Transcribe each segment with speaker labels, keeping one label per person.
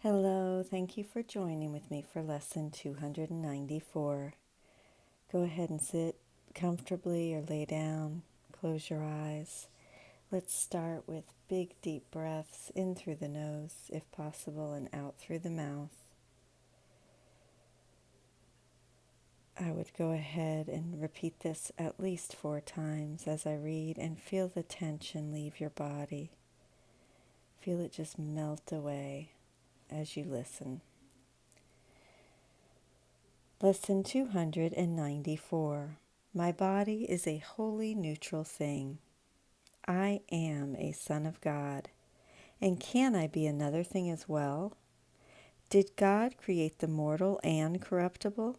Speaker 1: Hello, thank you for joining with me for lesson 294. Go ahead and sit comfortably or lay down, close your eyes. Let's start with big deep breaths in through the nose, if possible, and out through the mouth. I would go ahead and repeat this at least 4 times as I read, and feel the tension leave your body. Feel it just melt away as you listen. Lesson 294. My body is a wholly neutral thing. I am a son of God. And can I be another thing as well? Did God create the mortal and corruptible?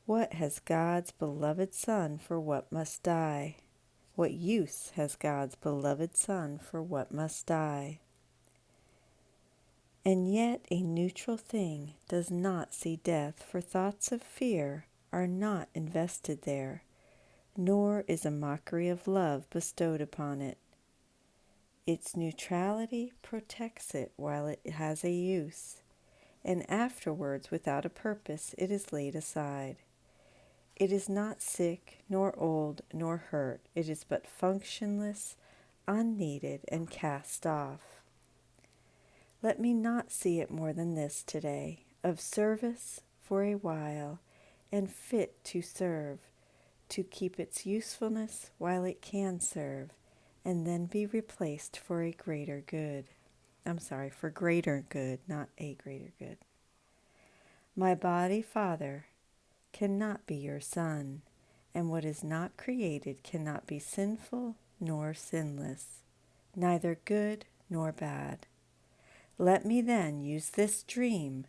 Speaker 1: What has God's beloved Son for what must die? What use has God's beloved Son for what must die? And yet a neutral thing does not see death, for thoughts of fear are not invested there, nor is a mockery of love bestowed upon it. Its neutrality protects it while it has a use, and afterwards, without a purpose, it is laid aside. It is not sick, nor old, nor hurt. It is but functionless, unneeded, and cast off. Let me not see it more than this today, of service for a while, and fit to serve, to keep its usefulness while it can serve, and then be replaced for a greater good. For greater good, not a greater good. My body, Father, cannot be your Son, and what is not created cannot be sinful nor sinless, neither good nor bad. Let me then use this dream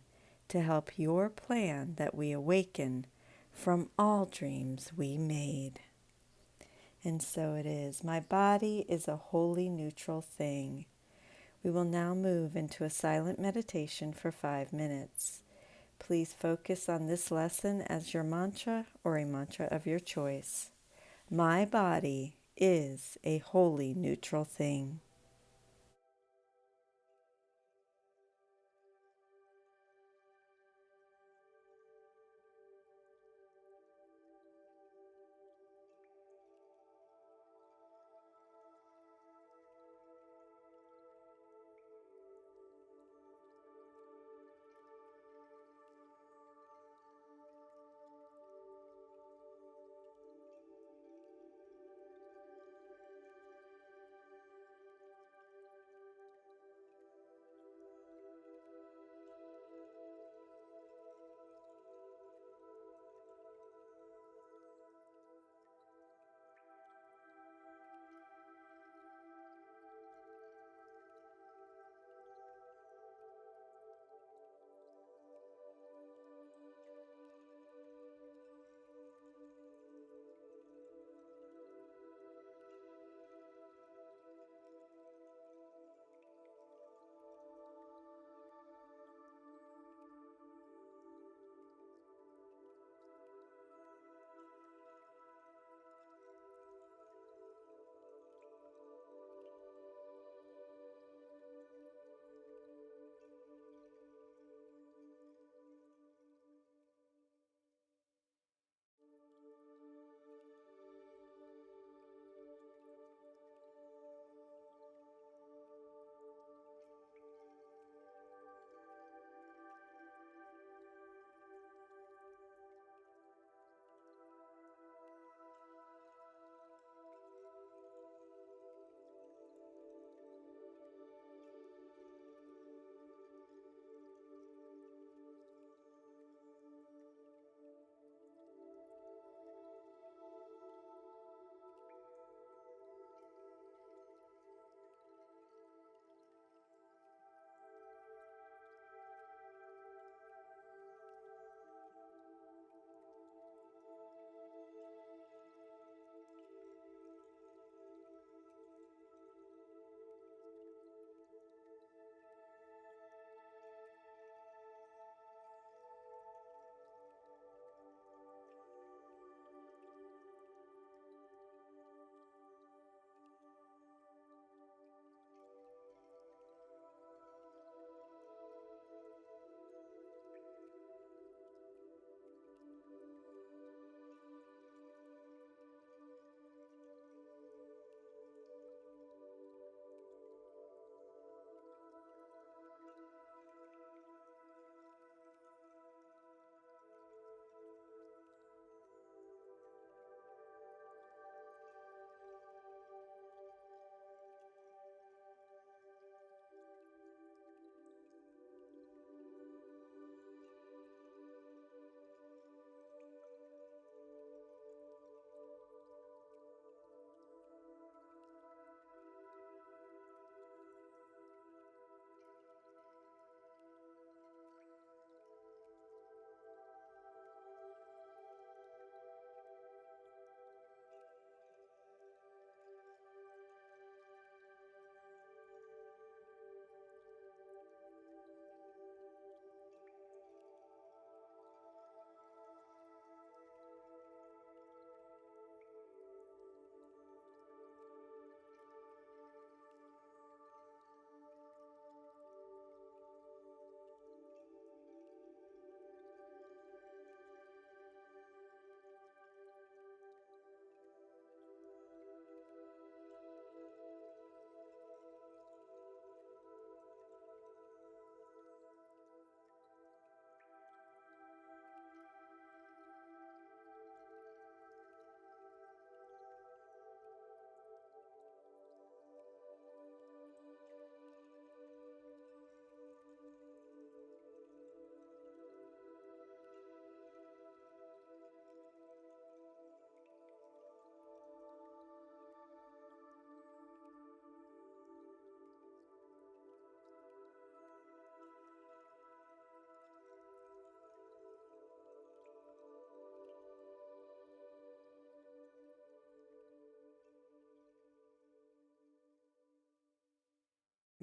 Speaker 1: to help your plan that we awaken from all dreams we made. And so it is. My body is a wholly neutral thing. We will now move into a silent meditation for 5 minutes. Please focus on this lesson as your mantra or a mantra of your choice. My body is a wholly neutral thing.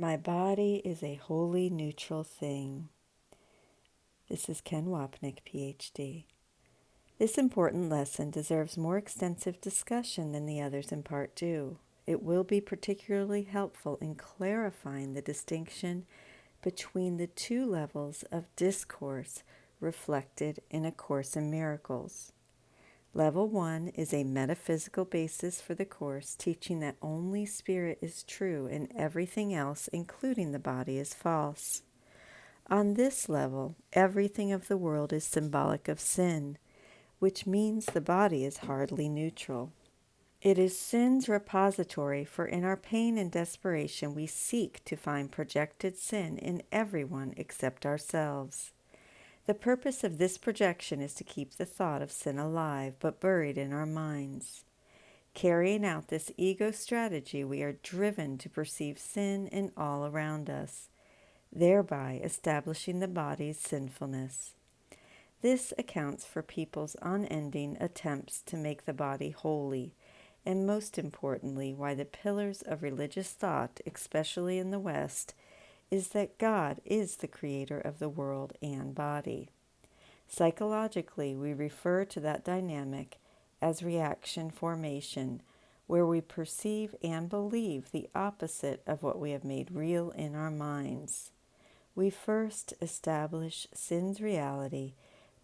Speaker 1: My body is a wholly neutral thing. This is Ken Wapnick, PhD. This important lesson deserves more extensive discussion than the others in Part 2. It will be particularly helpful in clarifying the distinction between the two levels of discourse reflected in A Course in Miracles. Level 1 is a metaphysical basis for the Course, teaching that only spirit is true and everything else, including the body, is false. On this level, everything of the world is symbolic of sin, which means the body is hardly neutral. It is sin's repository, for in our pain and desperation we seek to find projected sin in everyone except ourselves. The purpose of this projection is to keep the thought of sin alive, but buried in our minds. Carrying out this ego strategy, we are driven to perceive sin in all around us, thereby establishing the body's sinfulness. This accounts for people's unending attempts to make the body holy, and most importantly, why the pillars of religious thought, especially in the West, is that God is the creator of the world and body. Psychologically, we refer to that dynamic as reaction formation, where we perceive and believe the opposite of what we have made real in our minds. We first establish sin's reality,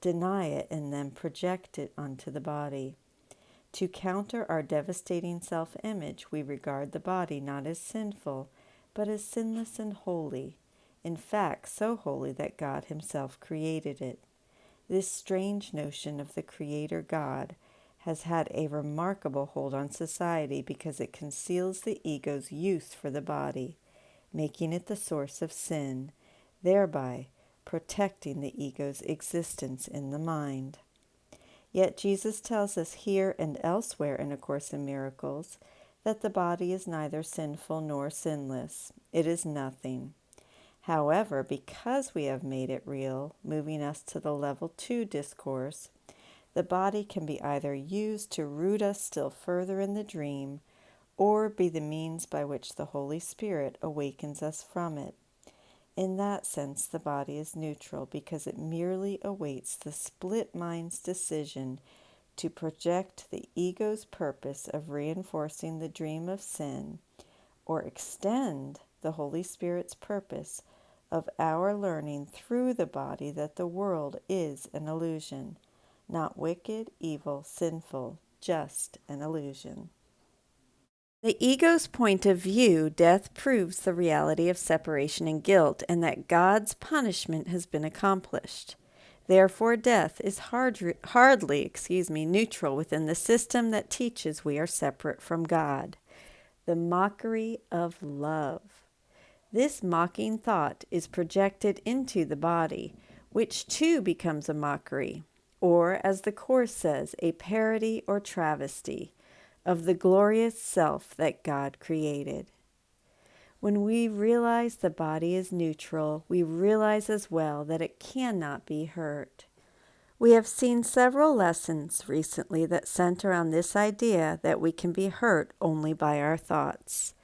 Speaker 1: deny it, and then project it onto the body. To counter our devastating self-image, we regard the body not as sinful, but as sinless and holy, in fact, so holy that God Himself created it. This strange notion of the Creator God has had a remarkable hold on society because it conceals the ego's use for the body, making it the source of sin, thereby protecting the ego's existence in the mind. Yet Jesus tells us here and elsewhere in A Course in Miracles that the body is neither sinful nor sinless. It is nothing. However, because we have made it real, moving us to the level 2 discourse, the body can be either used to root us still further in the dream, or be the means by which the Holy Spirit awakens us from it. In that sense, the body is neutral because it merely awaits the split mind's decision to project the ego's purpose of reinforcing the dream of sin, or extend the Holy Spirit's purpose of our learning through the body that the world is an illusion, not wicked, evil, sinful, just an illusion. The ego's point of view, death proves the reality of separation and guilt, and that God's punishment has been accomplished. Therefore, death is hardly neutral within the system that teaches we are separate from God. The mockery of love. This mocking thought is projected into the body, which too becomes a mockery, or, as the Course says, a parody or travesty of the glorious self that God created. When we realize the body is neutral, we realize as well that it cannot be hurt. We have seen several lessons recently that center on this idea that we can be hurt only by our thoughts.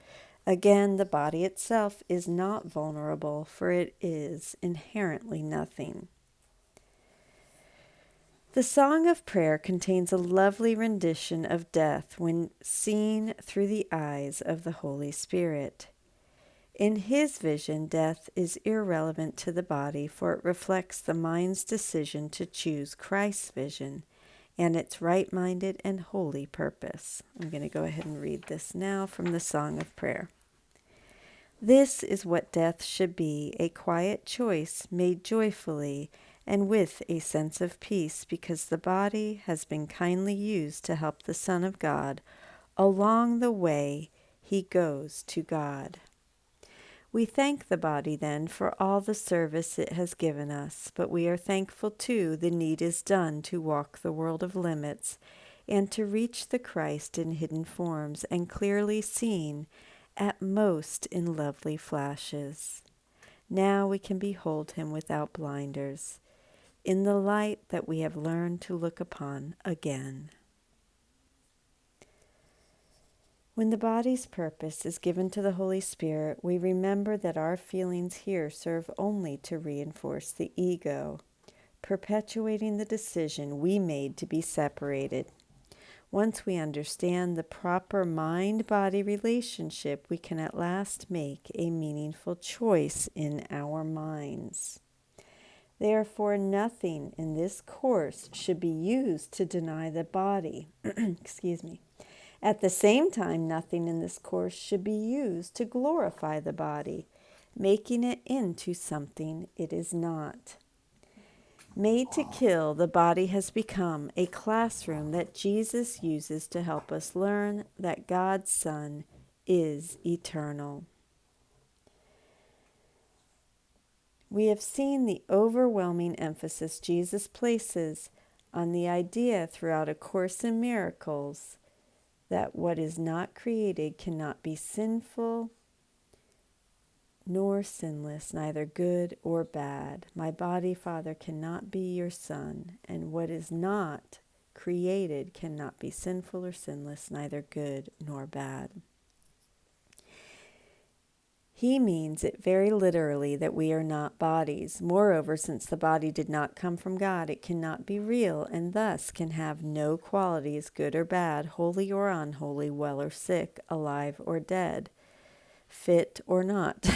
Speaker 1: Again, the body itself is not vulnerable, for it is inherently nothing. The Song of Prayer contains a lovely rendition of death when seen through the eyes of the Holy Spirit. In his vision, death is irrelevant to the body, for it reflects the mind's decision to choose Christ's vision and its right-minded and holy purpose. I'm going to go ahead and read this now from the Song of Prayer. This is what death should be, a quiet choice made joyfully and with a sense of peace, because the body has been kindly used to help the Son of God along the way he goes to God. We thank the body then for all the service it has given us, but we are thankful too the need is done to walk the world of limits and to reach the Christ in hidden forms and clearly seen, at most in lovely flashes. Now we can behold him without blinders, in the light that we have learned to look upon again. When the body's purpose is given to the Holy Spirit, we remember that our feelings here serve only to reinforce the ego, perpetuating the decision we made to be separated. Once we understand the proper mind-body relationship, we can at last make a meaningful choice in our minds. Therefore, nothing in this course should be used to deny the body. Excuse me. At the same time, nothing in this course should be used to glorify the body, making it into something it is not. Made to kill, the body has become a classroom that Jesus uses to help us learn that God's Son is eternal. We have seen the overwhelming emphasis Jesus places on the idea throughout A Course in Miracles that what is not created cannot be sinful nor sinless, neither good or bad. My body, Father, cannot be your Son, and what is not created cannot be sinful or sinless, neither good nor bad. He means it very literally that we are not bodies. Moreover, since the body did not come from God, it cannot be real, and thus can have no qualities, good or bad, holy or unholy, well or sick, alive or dead, fit or not,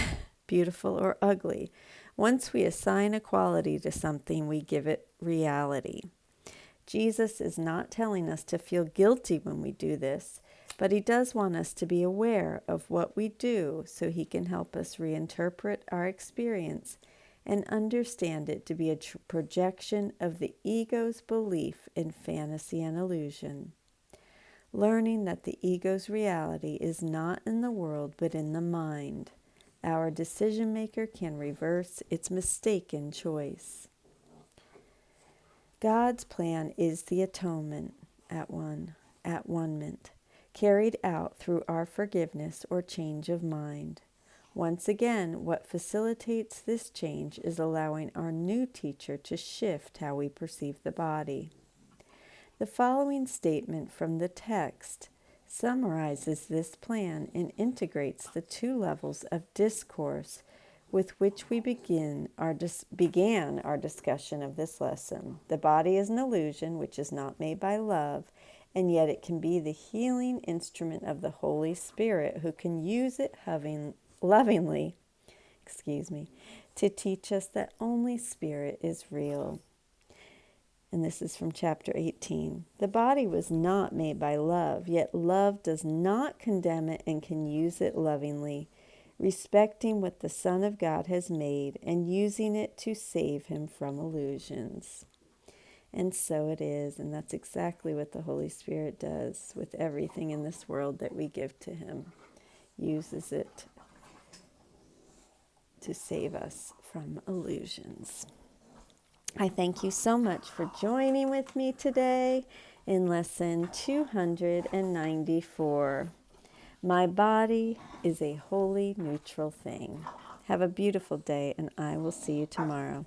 Speaker 1: beautiful or ugly. Once we assign a quality to something, we give it reality. Jesus is not telling us to feel guilty when we do this, but he does want us to be aware of what we do so he can help us reinterpret our experience and understand it to be a projection of the ego's belief in fantasy and illusion. Learning that the ego's reality is not in the world but in the mind, our decision maker can reverse its mistaken choice. God's plan is the atonement at one-ment, carried out through our forgiveness or change of mind. Once again, what facilitates this change is allowing our new teacher to shift how we perceive the body. The following statement from the text summarizes this plan and integrates the two levels of discourse with which we began our discussion of this lesson. The body is an illusion which is not made by love, and yet it can be the healing instrument of the Holy Spirit, who can use it lovingly, to teach us that only Spirit is real. And this is from chapter 18. The body was not made by love, yet love does not condemn it and can use it lovingly, respecting what the Son of God has made and using it to save him from illusions. And so it is, and that's exactly what the Holy Spirit does with everything in this world that we give to him. Uses it to save us from illusions. I thank you so much for joining with me today in lesson 294. My body is a wholly neutral thing. Have a beautiful day, and I will see you tomorrow.